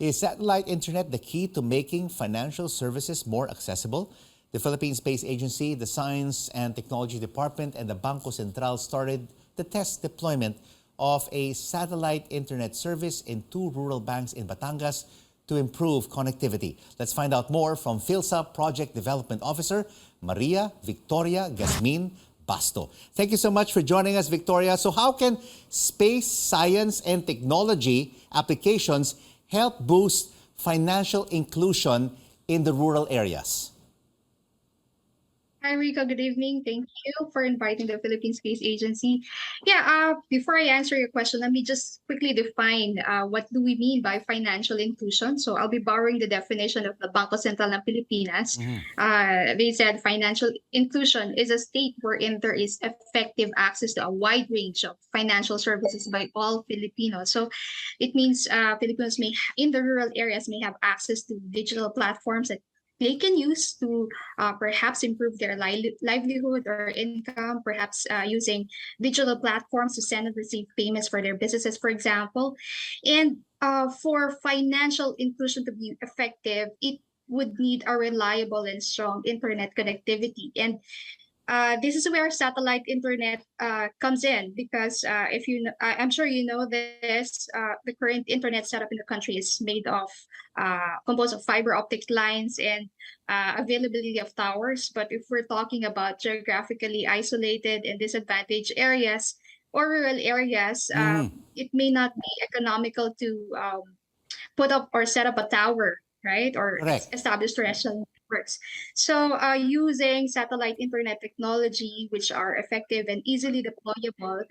Is satellite internet the key to making financial services more accessible? The Philippine Space Agency, the Science and Technology Department, and the Bangko Sentral started the test deployment of a satellite internet service in 2 rural banks in Batangas to improve connectivity. Let's find out more from Philsa Project Development Officer Maria Victoria Gazmin-Basto. Thank you so much for joining us, Victoria. So how can space science and technology applications help boost financial inclusion in the rural areas? Hi, Rico. Good evening. Thank you for inviting the Philippine Space Agency. Before I answer your question, let me just quickly define what do we mean by financial inclusion. So I'll be borrowing the definition of the Bangko Sentral ng Pilipinas. They said financial inclusion is a state wherein there is effective access to a wide range of financial services by all Filipinos. So it means Filipinos in the rural areas may have access to digital platforms that they can use to perhaps improve their livelihood or income, perhaps using digital platforms to send and receive payments for their businesses, for example. And for financial inclusion to be effective, it would need a reliable and strong internet connectivity. And this is where satellite internet comes in, because if you, I'm sure you know this, the current internet setup in the country is made of composed of fiber optic lines and availability of towers. But if we're talking about geographically isolated and disadvantaged areas or rural areas, it may not be economical to put up or set up a tower, right? Or establish terrestrial networks. So using satellite internet technology, which are effective and easily deployable,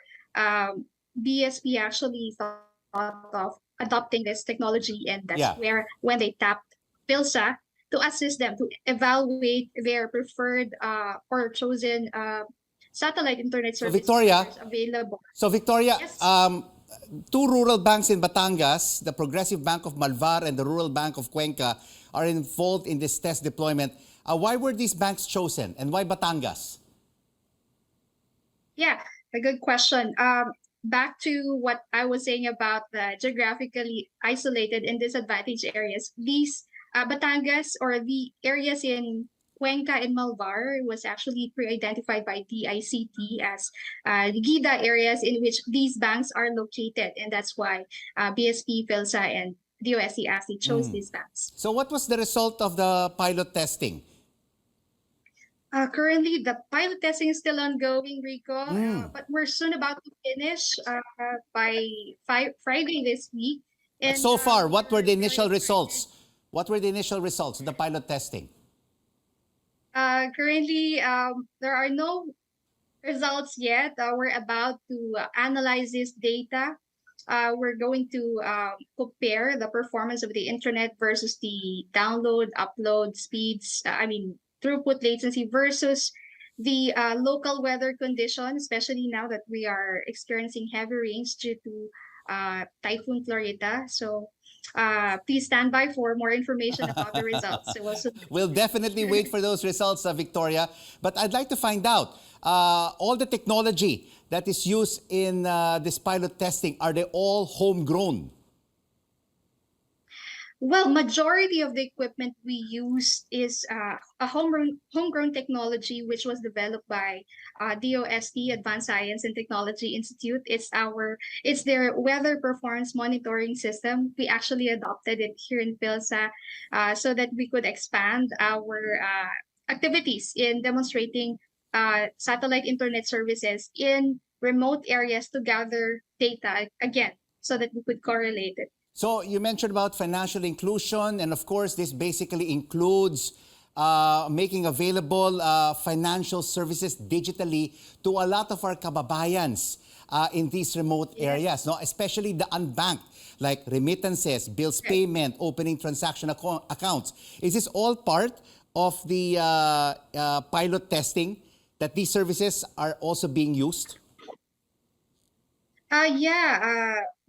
BSP actually thought of adopting this technology, and that's where when they tapped Philsa to assist them to evaluate their preferred or chosen satellite internet service available. So Victoria, yes. 2 rural banks in Batangas, the Progressive Bank of Malvar and the Rural Bank of Cuenca, are involved in this test deployment. Why were these banks chosen, and why Batangas? Yeah, a good question. Back to what I was saying about the geographically isolated and disadvantaged areas, these Batangas, or the areas in Cuenca and Malvar, was actually pre-identified by DICT as GIDA areas in which these banks are located, and that's why BSP, Philsa, and DOST actually chose these banks. So what was the result of the pilot testing? Currently, the pilot testing is still ongoing, Rico, but we're soon about to finish by Friday this week. And so far, what were the initial results? What were the initial results of the pilot testing? Currently, there are no results yet. We're about to analyze this data. We're going to compare the performance of the internet versus the download, upload speeds, throughput latency versus the local weather conditions, especially now that we are experiencing heavy rains due to Typhoon Florida. So please stand by for more information about the results. We'll definitely wait for those results, Victoria. But I'd like to find out, all the technology that is used in this pilot testing, are they all homegrown? Well, majority of the equipment we use is a homegrown technology, which was developed by DOST, Advanced Science and Technology Institute. It's their weather performance monitoring system. We actually adopted it here in Philsa so that we could expand our activities in demonstrating satellite internet services in remote areas to gather data again, so that we could correlate it. So you mentioned about financial inclusion, and of course this basically includes making available financial services digitally to a lot of our kababayans in these remote areas, no? Especially the unbanked, like remittances, bills payment, opening transaction accounts. Is this all part of the pilot testing, that these services are also being used?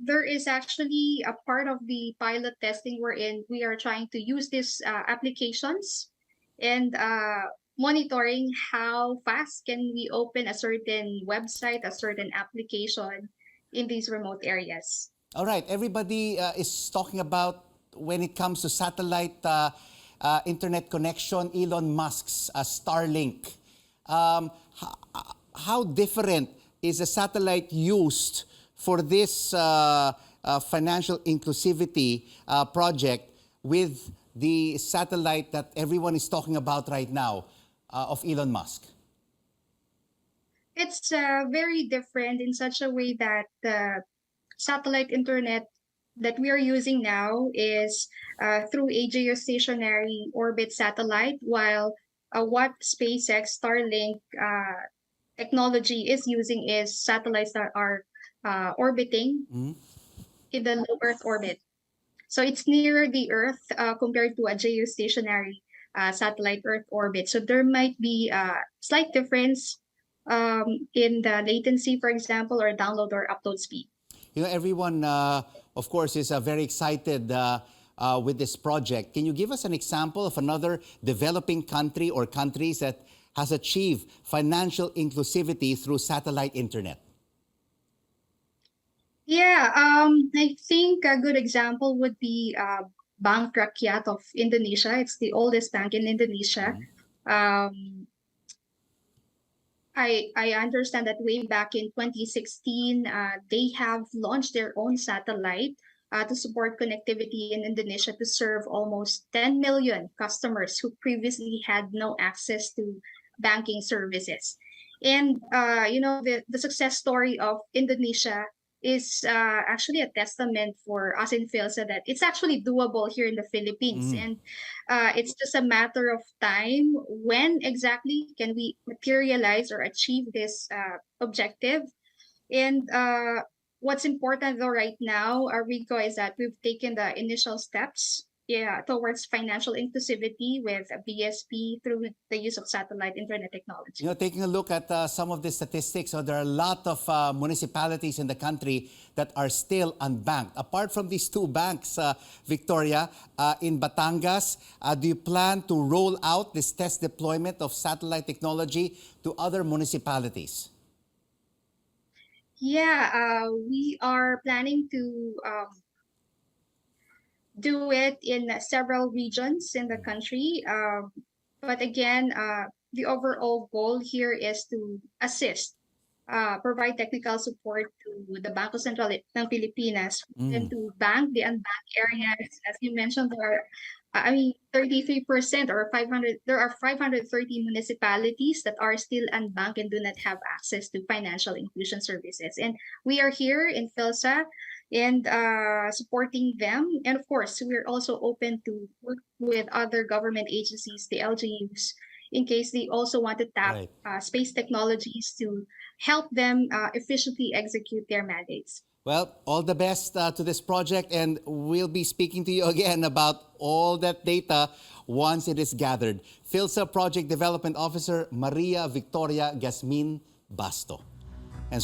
There is actually a part of the pilot testing wherein we are trying to use these applications and monitoring how fast can we open a certain website, a certain application in these remote areas. All right, everybody is talking about when it comes to satellite internet connection, Elon Musk's Starlink. How different is a satellite used for this financial inclusivity project with the satellite that everyone is talking about right now of Elon Musk? It's very different in such a way that the satellite internet that we are using now is through a geostationary orbit satellite, while what SpaceX Starlink technology is using is satellites that are orbiting Mhm. in the low Earth orbit. So it's nearer the Earth compared to a geostationary satellite Earth orbit. So there might be a slight difference in the latency, for example, or download or upload speed. You know, everyone, of course, is very excited with this project. Can you give us an example of another developing country or countries that has achieved financial inclusivity through satellite internet? Yeah, I think a good example would be Bank Rakyat of Indonesia. It's the oldest bank in Indonesia. Mhm. Um, I understand that way back in 2016, they have launched their own satellite to support connectivity in Indonesia to serve almost 10 million customers who previously had no access to banking services. And the success story of Indonesia is actually a testament for us in Philsa that it's actually doable here in the Philippines. Mhm. And it's just a matter of time. When exactly can we materialize or achieve this objective? And what's important though right now, Rico, is that we've taken the initial steps, yeah, towards financial inclusivity with BSP through the use of satellite internet You technology. know, taking a look at some of the statistics, so there are a lot of municipalities in the country that are still unbanked. Apart from these two banks, Victoria, in Batangas, do you plan to roll out this test deployment of satellite technology to other municipalities? Yeah, we are planning to do it in several regions in the country. But again, the overall goal here is to assist, provide technical support to the Bangko Sentral ng Pilipinas, and Mm, to bank the unbanked areas. As you mentioned, there are, I mean, 33% or 500, there are 530 municipalities that are still unbanked and do not have access to financial inclusion services. And we are here in Philsa and supporting them. And of course, we're also open to work with other government agencies, the LGUs, in case they also want to tap right. space technologies to help them efficiently execute their mandates. Well, all the best to this project, and we'll be speaking to you again about all that data once it is gathered. Philsa Project Development Officer Maria Victoria Gazmin-Basto.